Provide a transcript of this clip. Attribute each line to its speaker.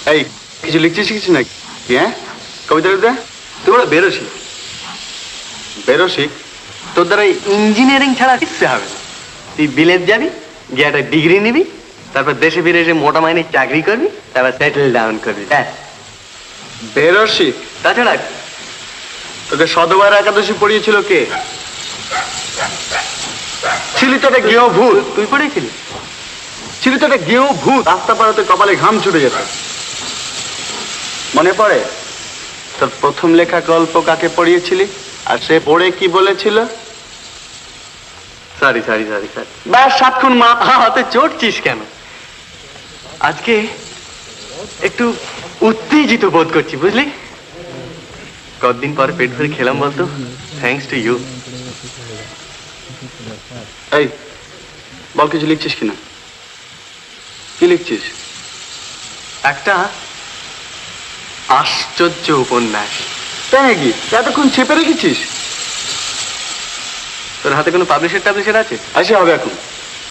Speaker 1: এই কিছু লিখছিস কিছু নাকি? হ্যাঁ, কবিতা লিখতে তুই বড় বেরোসি। বেরোসি?
Speaker 2: তোর দ্বারা ইঞ্জিনিয়ারিং ছাড়া কিচ্ছু হবে না। তুই বিলেত যাবি, গিয়ে একটা ডিগ্রি নিবি, তারপর দেশে ফিরে এসে মোটা মাইনে চাকরি করবি, তারপর সেটেল ডাউন করবি। ব্যাস।
Speaker 1: বেরোসি?
Speaker 2: তাছাড়া
Speaker 1: তোকে সদবার একাদশী পড়িয়েছিল কে? ছিলি তো একটা গেঁয়ো ভূত।
Speaker 2: তুই পড়েছিলি?
Speaker 1: ছিলি তো একটা গেঁয়ো ভূত, রাস্তা পাড়াতে কপালে ঘাম ছুটে যেত। মনে পড়ে তোর প্রথম লেখা গল্প কাকে পড়িয়েছিলি, আর সে পড়ে কি বলেছিল?
Speaker 2: Sorry sorry sorry sorry.
Speaker 1: ব্যাস, সাতক্ষণ মা।
Speaker 2: হাতে চড়ছিস কেন? আজকে একটু উত্তেজিত বোধ করছি, বুঝলি? কতদিন পরে পেট ভরে খেলাম বলতো। Thanks to you.
Speaker 1: এই বল, কিছু লিখছিস কিনা? কি লিখছিস?
Speaker 2: একটা আশ্চর্য উপন্যাস।
Speaker 1: তাই নাকি? এতক্ষণ চেপে রেখেছিস?
Speaker 2: তোর হাতে কোনো পাবলিশার টাবলিশার আছে?
Speaker 1: আসে হবে এখন।